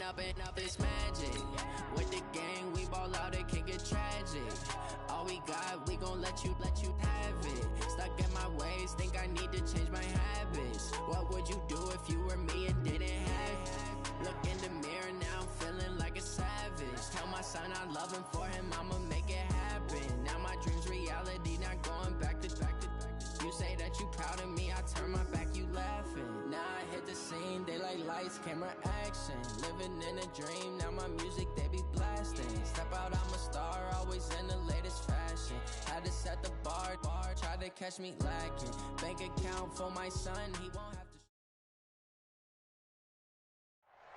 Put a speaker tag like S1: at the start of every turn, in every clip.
S1: up this magic. With the gang, we ball out, it can get tragic. All we got, we gon' let you have it. Stuck in my ways, think I need to change my habits. What would you do if you were me and didn't have it? Look in the mirror, now I'm feeling like a savage. Tell my son I love him, for him I'ma make it happen. Now my dream's reality, not going back to. You say that you proud of me, I turn my back, you laughing. Now I hit the scene, they like lights, camera, action. Living in a dream, now my music, they be blasting. Step out, I'm a star, always in the latest fashion. Had to set the bar, try to catch me lacking. Bank account for my son, he won't have to.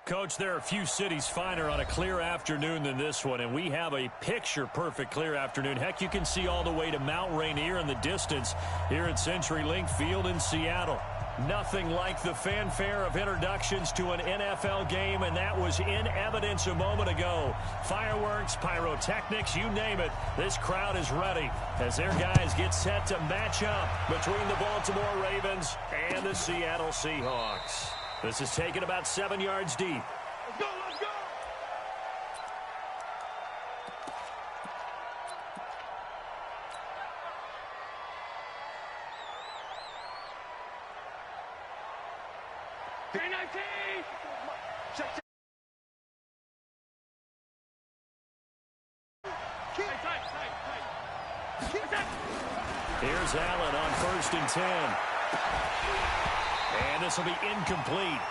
S2: Coach, there are a few cities finer on a clear afternoon than this one, and we have a picture-perfect clear afternoon. Heck, you can see all the way to Mount Rainier in the distance here at CenturyLink Field in Seattle. Nothing like the fanfare of introductions to an NFL game, and that was in evidence a moment ago. Fireworks, pyrotechnics, you name it. This crowd is ready as their guys get set to match up between the Baltimore Ravens and the Seattle Seahawks. This is taken about 7 yards deep.
S3: Let's go, let's go!
S2: Here's Allen on 1st and 10. And this will be incomplete.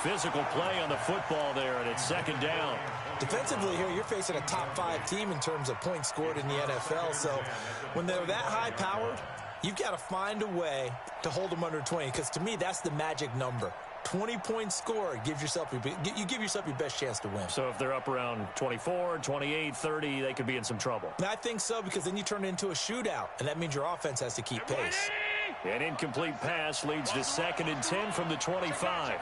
S2: Physical play on the football there, and it's 2nd down.
S4: Defensively here, you're facing a top-5 team in terms of points scored in the NFL. So when they're that high-powered, you've got to find a way to hold them under 20, because to me, that's the magic number. 20 points scored, you give yourself your best chance to win.
S2: So if they're up around 24, 28, 30, they could be in some trouble.
S4: I think so, because then you turn it into a shootout, and that means your offense has to keep pace.
S2: An incomplete pass leads to 2nd and 10 from the 25.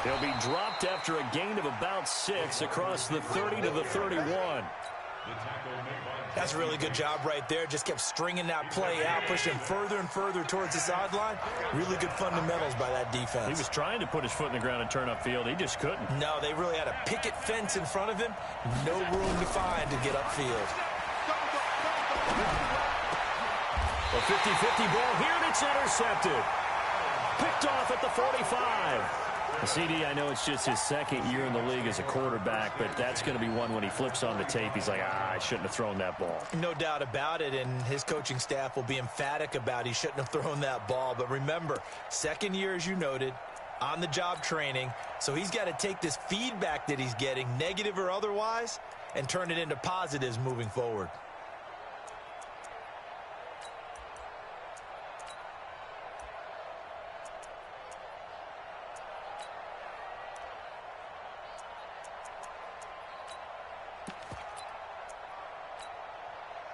S2: He'll be dropped after a gain of about 6 across the 30 to the 31.
S4: That's a really good job right there. Just kept stringing that play out, pushing further and further towards the sideline. Really good fundamentals by that defense.
S2: He was trying to put his foot in the ground and turn upfield. He just couldn't.
S4: No, they really had a picket fence in front of him. No room to find to get upfield.
S2: A 50-50 ball here, and it's intercepted. Picked off at the 45. CD, I know it's just his 2nd year in the league as a quarterback, but that's going to be one when he flips on the tape. He's like, I shouldn't have thrown that ball.
S4: No doubt about it, and his coaching staff will be emphatic about he shouldn't have thrown that ball. But remember, 2nd year, as you noted, on-the-job training, so he's got to take this feedback that he's getting, negative or otherwise, and turn it into positives moving forward.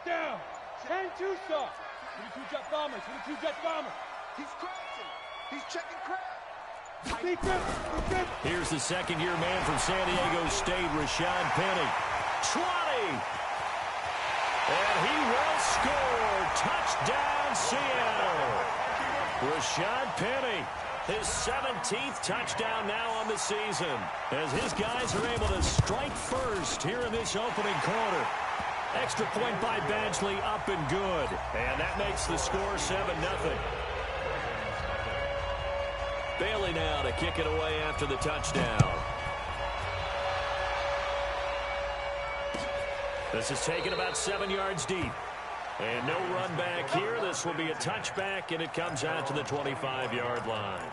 S3: Down. 10-2 stop. 22 jet bomber. 22 jet bomber. He's crashing. He's checking crash.
S2: Here's the 2nd-year man from San Diego State, Rashad Penny. 20. And he will score. Touchdown, Seattle. Rashad Penny. His 17th touchdown now on the season, as his guys are able to strike first here in this opening quarter. Extra point by Badgley, up and good. And that makes the score 7-0. Bailey now to kick it away after the touchdown. This is taken about 7 yards deep. And no run back here. This will be a touchback, and it comes out to the 25-yard line.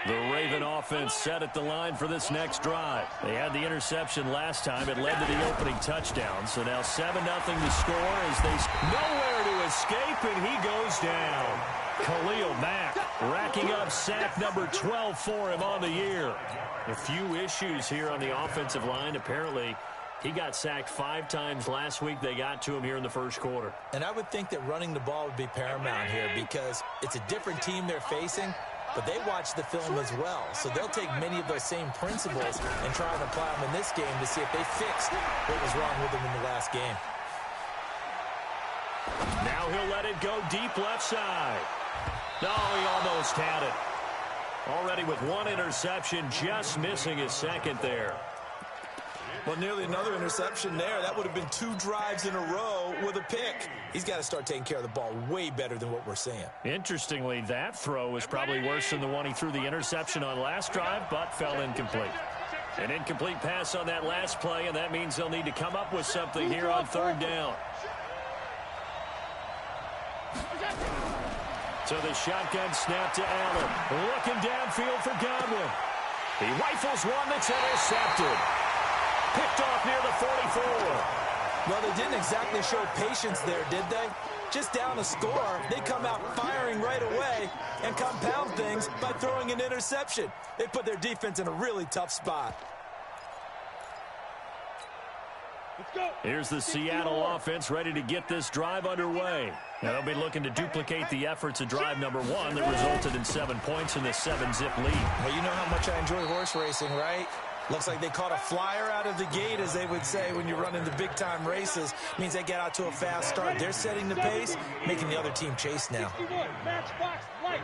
S2: The Raven offense set at the line for this next drive. They had the interception last time. It led to the opening touchdown. So now 7-0 to score as they nowhere to escape, and he goes down. Khalil Mack racking up sack number 12 for him on the year. A few issues here on the offensive line. Apparently, he got sacked 5 times last week. They got to him here in the first quarter.
S4: And I would think that running the ball would be paramount here because it's a different team they're facing. but they watch the film as well. So they'll take many of those same principles and try and apply them in this game to see if they fixed what was wrong with them in the last game.
S2: Now he'll let it go deep left side. No, he almost had it. Already with one interception, just missing his second there.
S4: Well, nearly another interception there. That would have been 2 drives in a row with a pick. He's got to start taking care of the ball way better than what we're seeing.
S2: Interestingly, that throw was probably worse than the one he threw the interception on last drive, but fell incomplete. An incomplete pass on that last play, and that means they'll need to come up with something here on 3rd down. So the shotgun snap to Allen. Looking downfield for Godwin. He rifles one that's intercepted. Picked off near the 44.
S4: Well, they didn't exactly show patience there, did they? Just down a score, they come out firing right away and compound things by throwing an interception. They put their defense in a really tough spot.
S2: Here's the Seattle offense ready to get this drive underway. Now they'll be looking to duplicate the efforts of drive number 1 that resulted in 7 points in the 7-zip lead.
S4: Well, you know how much I enjoy horse racing, right? Looks like they caught a flyer out of the gate, as they would say when you run into big-time races. Means they get out to a fast start. They're setting the pace, making the other team chase now.
S3: Matchbox lights.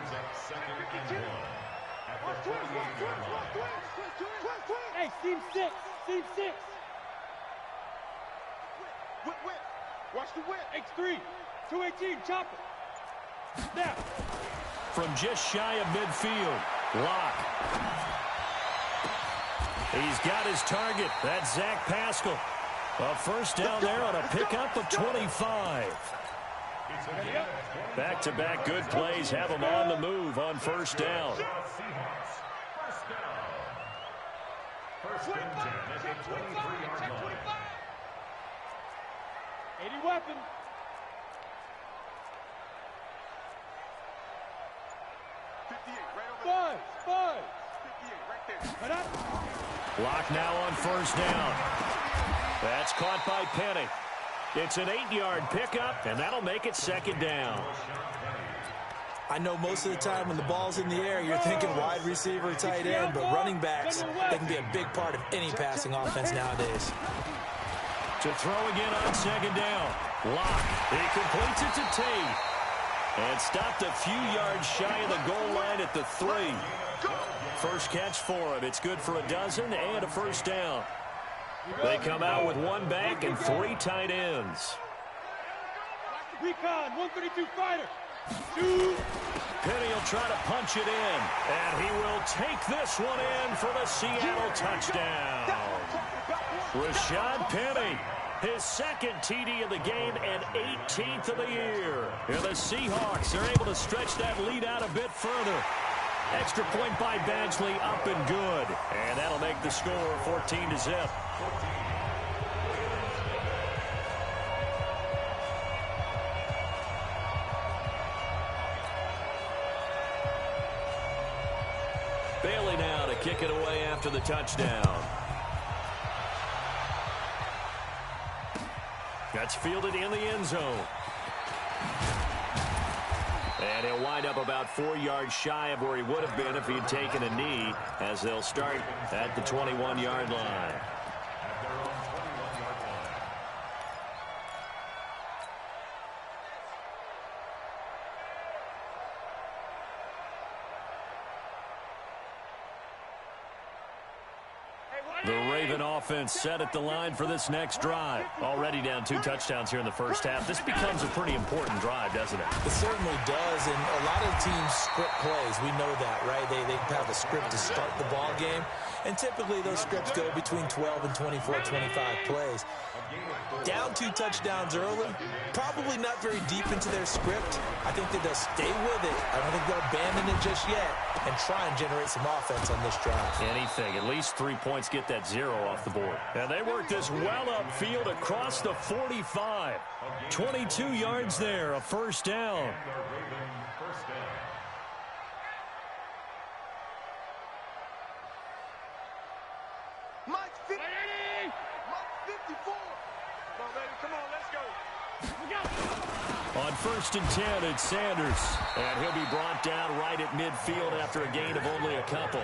S3: Hey, team 6. Team 6. Whip. Watch the whip. X3. 218. Chop it. Snap.
S2: From just shy of midfield, Locke. He's got his target. That's Zach Pascal. A first down there on a pickup of 25. Back-to-back good plays have him on the move on 1st down.
S3: First and 10 at the 23-yard line. 80 weapon. Buzz. 58 right there. Head up.
S2: Block now on 1st down. That's caught by Penny. It's an 8-yard pickup, and that'll make it 2nd down.
S4: I know most of the time when the ball's in the air, you're thinking wide receiver, tight end, but running backs, they can be a big part of any passing offense nowadays.
S2: To throw again on 2nd down. Locke. He completes it to Tate. And stopped a few yards shy of the goal line at the 3. First catch for him. It's good for a dozen and a 1st down. They come out with 1 back and 3 tight ends.
S3: Recon, 132 fighter.
S2: Penny will try to punch it in. And he will take this one in for the Seattle touchdown. Rashad Penny. His 2nd TD of the game and 18th of the year. And the Seahawks are able to stretch that lead out a bit further. Extra point by Badgley, up and good. And that'll make the score 14-zip. Bailey now to kick it away after the touchdown. That's fielded in the end zone. And he'll wind up about 4 yards shy of where he would have been if he'd taken a knee, as they'll start at the 21-yard line. The Raven offense set at the line for this next drive. Already down 2 touchdowns here in the first half. This becomes a pretty important drive, doesn't it?
S4: It certainly does, and a lot of teams script plays. We know that, right? They have a script to start the ball game, and typically those scripts go between 12 and 24, 25 plays. Down 2 touchdowns early, probably not very deep into their script. I think that they'll stay with it. I don't think they'll abandon it just yet and try and generate some offense on this drive.
S2: Anything. At least 3 points get that 0 off the board. And they work this well upfield across the 45. 22 yards there, a 1st down.
S3: Mike 50. Mike 54. Come on, baby. Come on, let's go.
S2: On 1st and 10, it's Sanders. And he'll be brought down right at midfield after a gain of only a couple.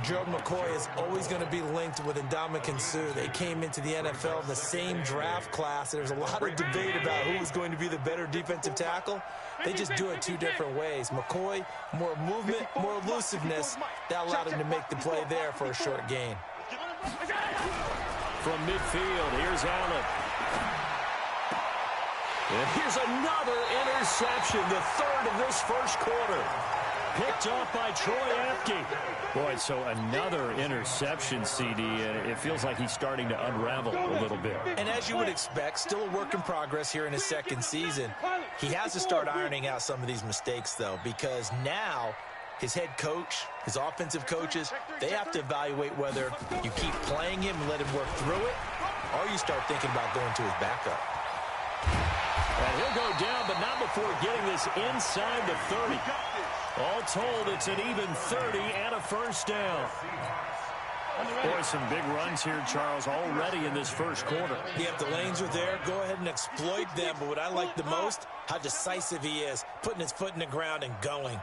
S4: Gerald McCoy is always going to be linked with Ndamukong Suh. They came into the NFL in the same draft class. There's a lot of debate about who was going to be the better defensive tackle. They just do it two different ways. McCoy, more movement, more elusiveness. That allowed him to make the play there for a short gain.
S2: From midfield, here's Allen. And here's another interception, the third of this first quarter. Picked off by Troy Apke. Boy, so another interception, CD, and it feels like he's starting to unravel a little bit.
S4: And as you would expect, still a work in progress here in his second season. He has to start ironing out some of these mistakes, though, because now his head coach, his offensive coaches, they have to evaluate whether you keep playing him and let him work through it, or you start thinking about going to his backup.
S2: And he'll go down, but not before getting this inside the 30. All told, it's an even 30 and a first down. Boy, some big runs here, Charles, already in this first quarter.
S4: Yeah, if the lanes are there, go ahead and exploit them. But what I like the most, how decisive he is, putting his foot in the ground and going.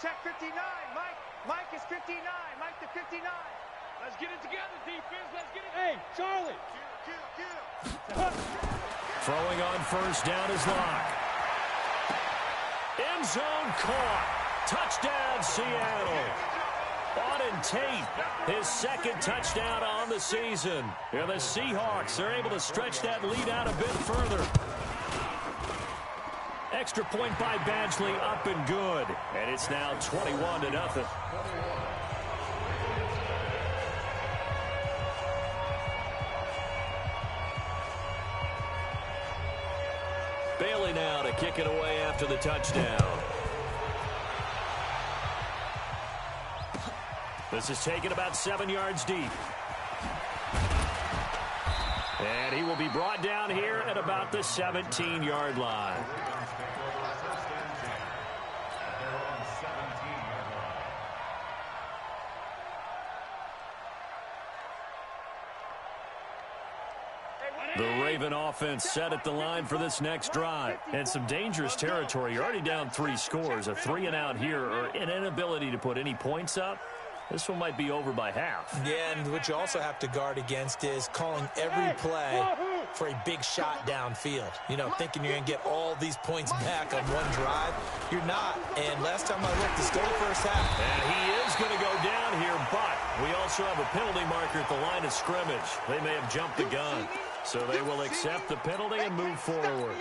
S3: Check 59, Mike. Mike is 59. Mike to 59. Let's get it together, defense. Let's get it. Hey, Charlie. Kill.
S2: Throwing on first down is Locke. End zone caught. Touchdown, Seattle. Auden Tate, his second touchdown on the season. And the Seahawks are able to stretch that lead out a bit further. Extra point by Badgley, up and good. And it's now 21-0. Bailey now to kick it away after the touchdown. This is taken about 7 yards deep. And he will be brought down here at about the 17-yard line. The Raven offense set at the line for this next drive. And some dangerous territory. You're already down 3 scores. A 3-and-out here, or an inability to put any points up. This one might be over by half.
S4: Yeah, and what you also have to guard against is calling every play for a big shot downfield. You know, thinking you're going to get all these points back on one drive. You're not. And last time I looked, it's still the first half.
S2: And he is going to go down here, but we also have a penalty marker at the line of scrimmage. They may have jumped the gun. So they will accept the penalty and move forward.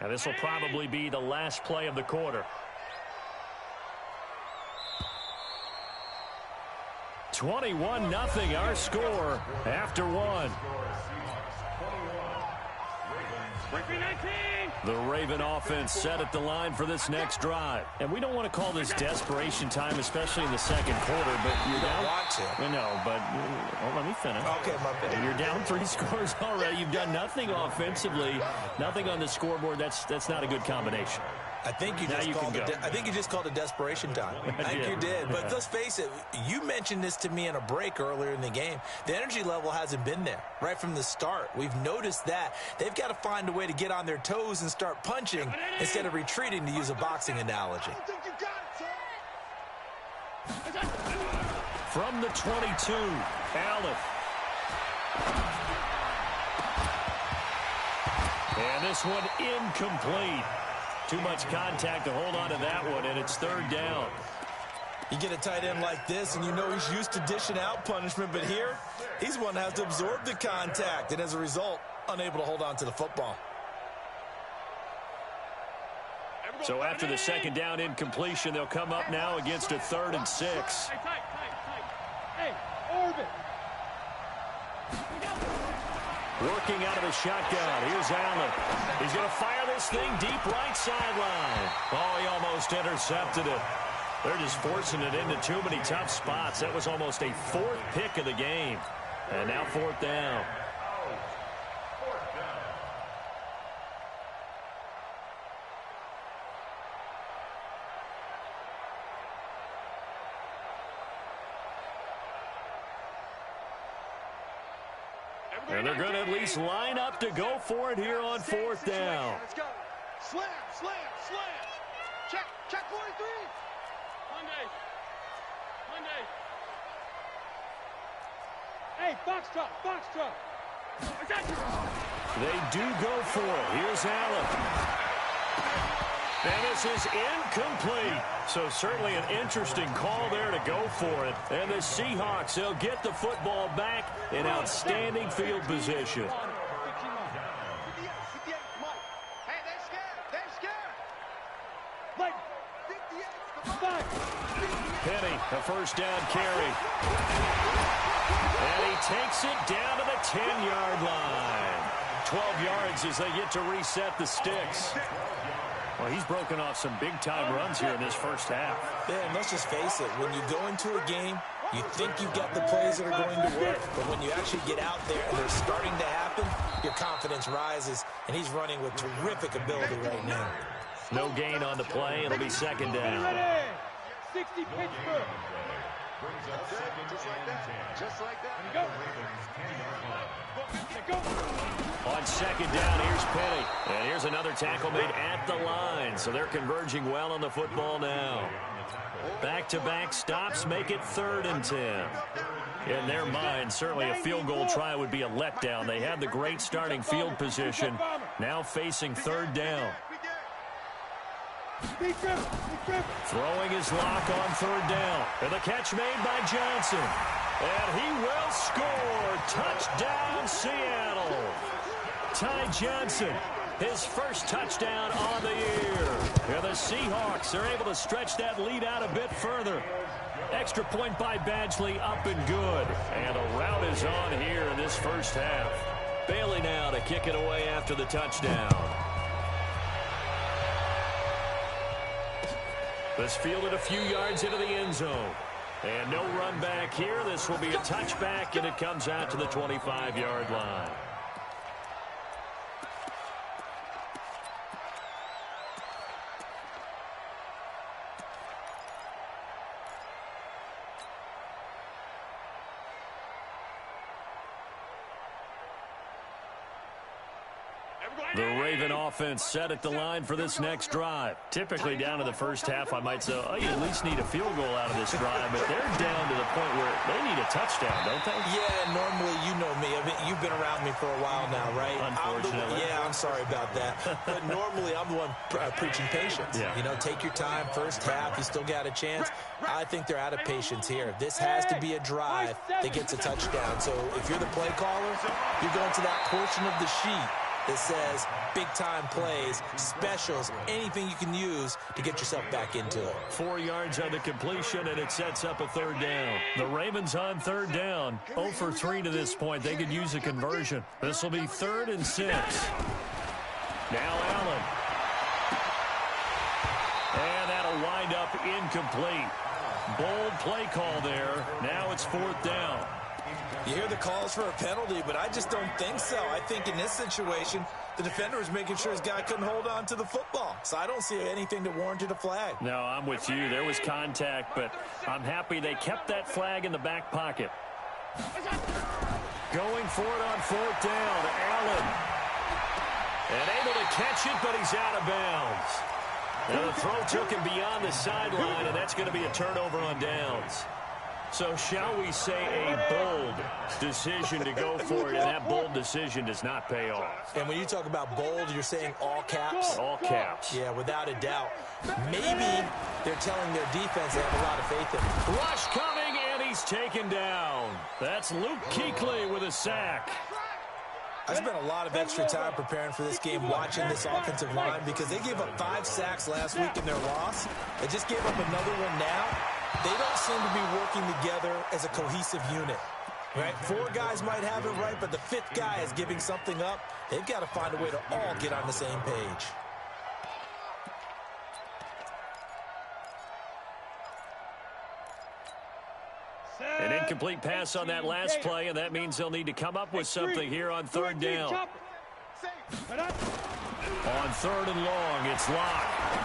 S2: Now this will probably be the last play of the quarter. 21-0 our score after one. The Raven offense set at the line for this next drive. And we don't want to call this desperation time, especially in the second quarter, but you're down.
S4: Want to.
S2: I know, but let me finish.
S4: Okay, my bad.
S2: You're down 3 scores already. You've done nothing offensively, nothing on the scoreboard. That's not a good combination.
S4: I think you just called it desperation time. I think you did. But let's face it, you mentioned this to me in a break earlier in the game. The energy level hasn't been there right from the start. We've noticed that. They've got to find a way to get on their toes and start punching instead of retreating, to use a boxing analogy.
S2: From the 22, Allen. And this one incomplete. Too much contact to hold on to that one, and it's third down.
S4: You get a tight end like this, and you know he's used to dishing out punishment, but here, he's one that has to absorb the contact, and as a result, unable to hold on to the football.
S2: So after the second down incompletion, they'll come up now against a 3rd and 6.
S3: Hey, orbit.
S2: Working out of the shotgun. Here's Allen. He's going to fire this thing deep right sideline. Oh, he almost intercepted it. They're just forcing it into too many tough spots. That was almost a 4th pick of the game. And now 4th down. And they're going to at least line up to go for it here on fourth down.
S3: Let's go. Slam, slam, slam. Check 43. Monday. Hey, box truck.
S2: They do go for it. Here's Allen. And this is incomplete. So certainly an interesting call there to go for it. And the Seahawks, they'll get the football back in outstanding field position.
S3: Hey, they're scared.
S2: Penny, a first down carry. And he takes it down to the 10-yard line. 12 yards as they get to reset the sticks. Well, he's broken off some big-time runs here in this first half.
S4: Yeah, and let's just face it. When you go into a game, you think you've got the plays that are going to work. But when you actually get out there and they're starting to happen, your confidence rises. And he's running with terrific ability right now.
S2: No gain on the play. It'll be second down.
S3: 60 Pittsburgh. Just like that. Go.
S2: On second down, here's Penny. And here's another tackle made at the line. So they're converging well on the football now. Back-to-back stops make it 3rd and 10. In their mind, certainly a field goal try would be a letdown. They had the great starting field position. Now facing 3rd down. Throwing his lock on 3rd down. And the catch made by Johnson. And he will score. Touchdown, Seattle. Ty Johnson, his first touchdown on the year. And the Seahawks are able to stretch that lead out a bit further. Extra point by Badgley, up and good. And a rout is on here in this first half. Bailey now to kick it away after the touchdown. This fielded a few yards into the end zone. And no run back here. This will be a touchback, and it comes out to the 25-yard line. The Raven offense set at the line for this next drive. Typically down to the first half, I might say, oh, you at least need a field goal out of this drive, but they're down to the point where they need a touchdown, don't they?
S4: Yeah, normally, you know me. I mean, you've been around me for a while now, right?
S2: Unfortunately.
S4: I'm sorry about that. But normally, I'm the one preaching patience.
S2: Yeah.
S4: You know, take your time. First half, you still got a chance. I think they're out of patience here. This has to be a drive that gets a touchdown. So if you're the play caller, you're going to that portion of the sheet that says big-time plays, specials, anything you can use to get yourself back into it.
S2: 4 yards on the completion, and it sets up a 3rd down. The Ravens on 3rd down. 0 for 3 to this point. They could use a conversion. This will be 3rd and 6. Now Allen. And that'll wind up incomplete. Bold play call there. Now it's 4th down.
S4: You hear the calls for a penalty, but I just don't think so. I think in this situation, the defender was making sure his guy couldn't hold on to the football. So I don't see anything that warranted a flag.
S2: No, I'm with you. There was contact, but I'm happy they kept that flag in the back pocket. Going for it on 4th down. Allen. And able to catch it, but he's out of bounds. And the throw took him beyond the sideline, and that's going to be a turnover on downs. So shall we say a bold decision to go for it, and that bold decision does not pay off.
S4: And when you talk about bold, you're saying all caps?
S2: All caps.
S4: Yeah, without a doubt. Maybe they're telling their defense they have a lot of faith in them.
S2: Rush coming, and he's taken down. That's Luke Kuechly with a sack.
S4: I spent a lot of extra time preparing for this game, watching this offensive line, because they gave up 5 sacks last week in their loss. They just gave up another one now. They don't seem to be working together as a cohesive unit, right? 4 guys might have it right, but the 5th guy is giving something up. They've got to find a way to all get on the same page.
S2: An incomplete pass on that last play, and that means they'll need to come up with something here on 3rd down. On 3rd and long, it's Locke.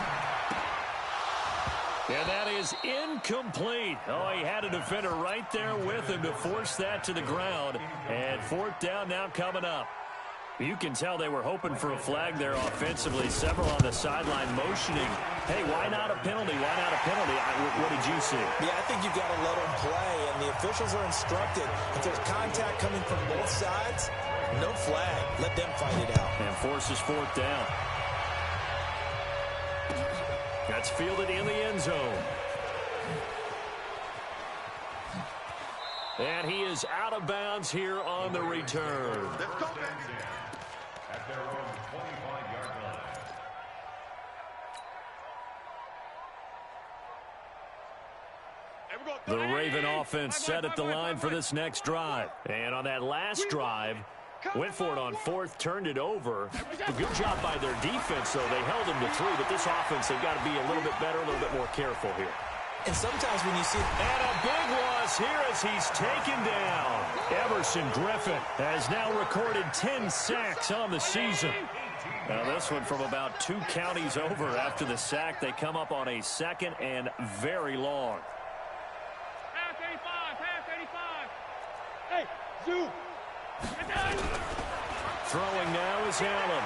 S2: And that is incomplete. Oh, he had a defender right there with him to force that to the ground. And fourth down now coming up. You can tell they were hoping for a flag there offensively. Several on the sideline motioning. Hey, why not a penalty? Why not a penalty? What did you see?
S4: Yeah, I think you've got to let them play, and the officials are instructed. If there's contact coming from both sides, no flag. Let them fight it out.
S2: And forces fourth down. That's fielded in the end zone. And he is out of bounds here on the return.
S5: At their own 25-yard line.
S2: The Raven offense set at the line for this next drive. And on that last drive, went for it on fourth, turned it over. A good job by their defense, though. They held them to 3, but this offense, they've got to be a little bit better, a little bit more careful here.
S4: And sometimes when you see...
S2: And a big loss here as he's taken down. Everson Griffin has now recorded 10 sacks on the season. Now this one from about 2 counties over after the sack. They come up on a second and very long.
S3: Pass 85, pass 85. Hey, Zoo.
S2: Throwing now is Allen.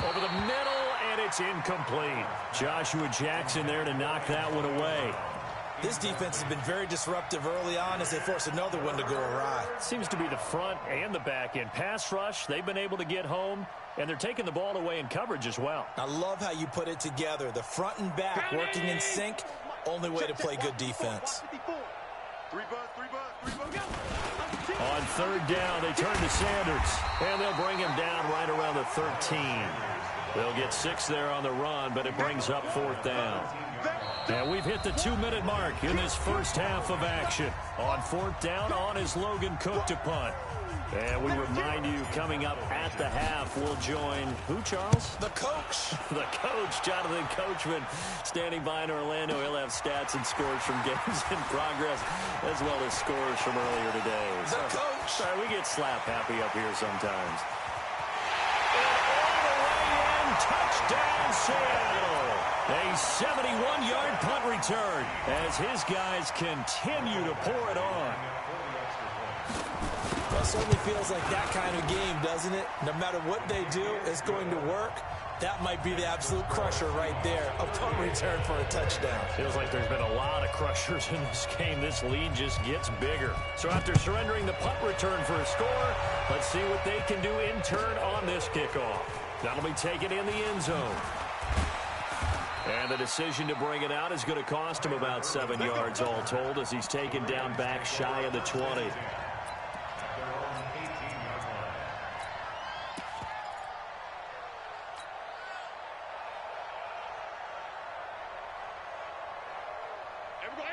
S2: Over the middle, and it's incomplete. Joshua Jackson there to knock that one away.
S4: This defense has been very disruptive early on as they force another one to go awry.
S2: Seems to be the front and the back end. Pass rush, they've been able to get home, and they're taking the ball away in coverage as well.
S4: I love how you put it together. The front and back working in sync, only way to play good defense.
S2: On third down, they turn to Sanders, and they'll bring him down right around the 13. They'll get 6 there on the run, but it brings up fourth down. And we've hit the 2-minute mark in this first half of action. On fourth down, on is Logan Cook to punt. And we remind you, coming up at the half, we'll join who, Charles?
S4: The coach.
S2: The coach, Jonathan Coachman, standing by in Orlando. He'll have stats and scores from games in progress, as well as scores from earlier today.
S4: The coach.
S2: Sorry, we get slap happy up here sometimes. And all the way in, touchdown Seattle. A 71-yard punt return as his guys continue to pour it on.
S4: Well, it certainly feels like that kind of game, doesn't it? No matter what they do, it's going to work. That might be the absolute crusher right there. A punt return for a touchdown.
S2: Feels like there's been a lot of crushers in this game. This lead just gets bigger. So after surrendering the punt return for a score, let's see what they can do in turn on this kickoff. That'll be taken in the end zone. And the decision to bring it out is going to cost him about 7 yards all told as he's taken down back shy of the 20.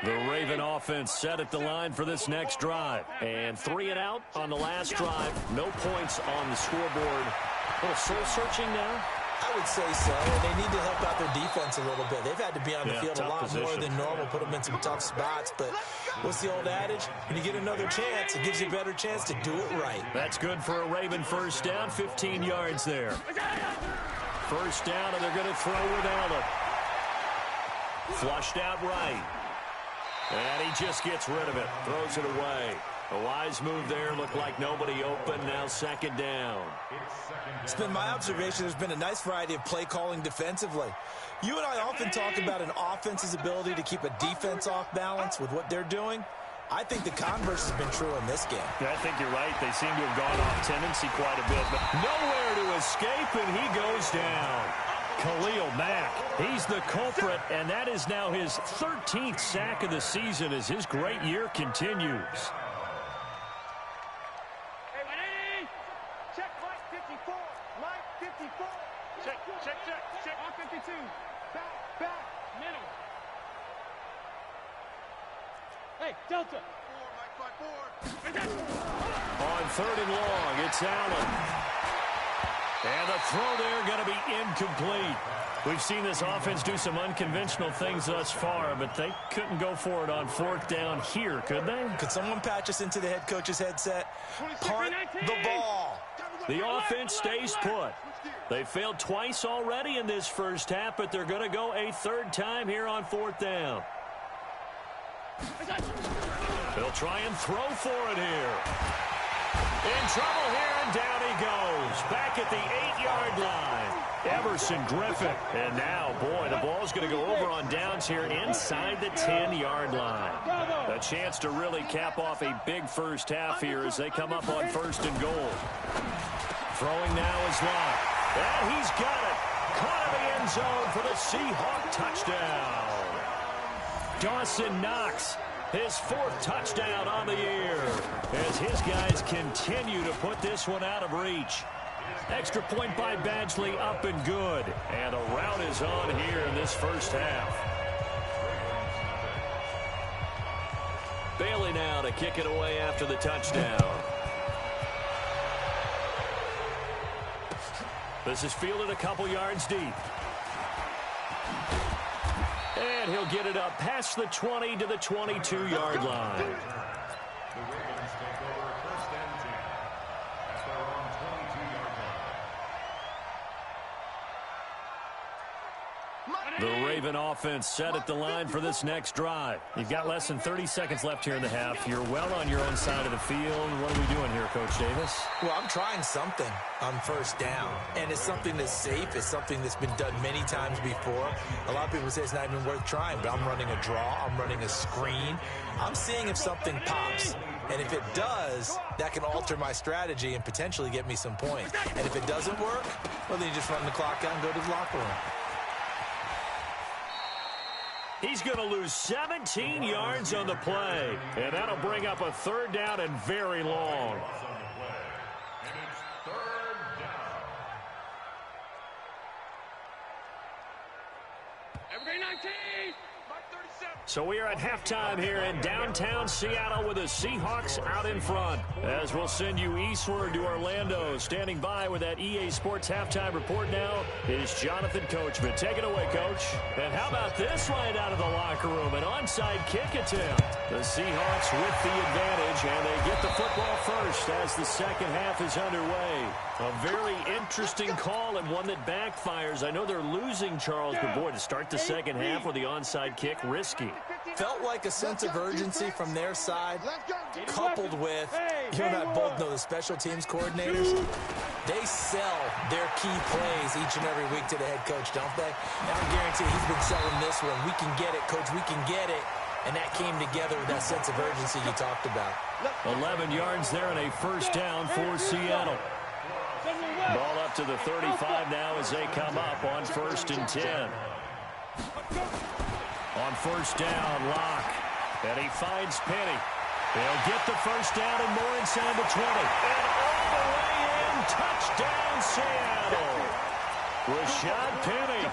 S2: The Raven offense set at the line for this next drive. And 3 and out on the last drive. No points on the scoreboard. A little soul-searching now.
S4: I would say so. They need to help out their defense a little bit. They've had to be on the field a lot more than normal, put them in some tough spots. But what's the old adage? When you get another chance, it gives you a better chance to do it right.
S2: That's good for a Raven first down, 15 yards there. First down, and they're going to throw with Allen. Flushed out right. And he just gets rid of it, throws it away. A wise move there, looked like nobody open, now second down.
S4: It's been my observation there's been a nice variety of play calling defensively. You and I often talk about an offense's ability to keep a defense off balance with what they're doing. I think the converse has been true in this game.
S2: Yeah, I think you're right. They seem to have gone off tendency quite a bit, but nowhere to escape, and he goes down. Khalil Mack, he's the culprit, and that is now his 13th sack of the season as his great year continues.
S3: Hey, ready? Check Mike 54. Mike 54. Check. On 52. Back. Middle. Hey, Delta. 4, Mike 5-4.
S2: On third and long, it's Allen. And the throw there going to be incomplete. We've seen this offense do some unconventional things thus far, but they couldn't go for it on fourth down here, could they?
S4: Could someone patch us into the head coach's headset? Punt the ball.
S2: The offense stays put. They failed twice already in this first half, but they're going to go a third time here on fourth down. They'll try and throw for it here. In trouble here, and down he goes. Back at the 8-yard line. Everson Griffin. And now, boy, the ball's going to go over on downs here inside the 10-yard line. A chance to really cap off a big first half here as they come up on first and goal. Throwing now is Locke. And he's got it. Caught in the end zone for the Seahawk touchdown. Dawson Knox, his 4th touchdown on the year, as his guys continue to put this one out of reach. Extra point by Badgley, up and good. And a rout is on here in this first half. Bailey now to kick it away after the touchdown. This is fielded a couple yards deep. And he'll get it up past the 20 to the 22-yard line.
S5: The Ravens take over first and 10 at their own 22-yard line.
S2: The Raven offense set at the line for this next drive. You've got less than 30 seconds left here in the half. You're well on your own side of the field. What are we doing here, Coach Davis?
S4: Well, I'm trying something on first down, and it's something that's safe. It's something that's been done many times before. A lot of people say it's not even worth trying, but I'm running a draw. I'm running a screen. I'm seeing if something pops. And if it does, that can alter my strategy and potentially get me some points. And if it doesn't work, well, then you just run the clock out and go to the locker room.
S2: He's going to lose 17 yards on the play. And that'll bring up a third down and very long.
S5: And it's third down.
S3: Everybody 19. Mark 37.
S2: So we are at halftime here in downtown Seattle with the Seahawks out in front. As we'll send you eastward to Orlando. Standing by with that EA Sports halftime report now is Jonathan Coachman. Take it away, Coach. And how about this right out of the locker room? An onside kick attempt. The Seahawks with the advantage, and they get the football first as the second half is underway. A very interesting call and one that backfires. I know they're losing, Charles, but boy, to start the second half with the onside kick, risky.
S4: Felt like a sense of urgency from their side, coupled with, you and I both know the special teams coordinators, they sell their key plays each and every week to the head coach, don't they? And I guarantee he's been selling this one. We can get it, coach, we can get it. And that came together with that sense of urgency you talked about.
S2: 11 yards there and a first down for Seattle. Ball up to the 35 now as they come up on first and 10. On first down, Locke. And he finds Penny. They'll get the first down and more inside the 20. And all the way in, touchdown Seattle. Rashad Penny,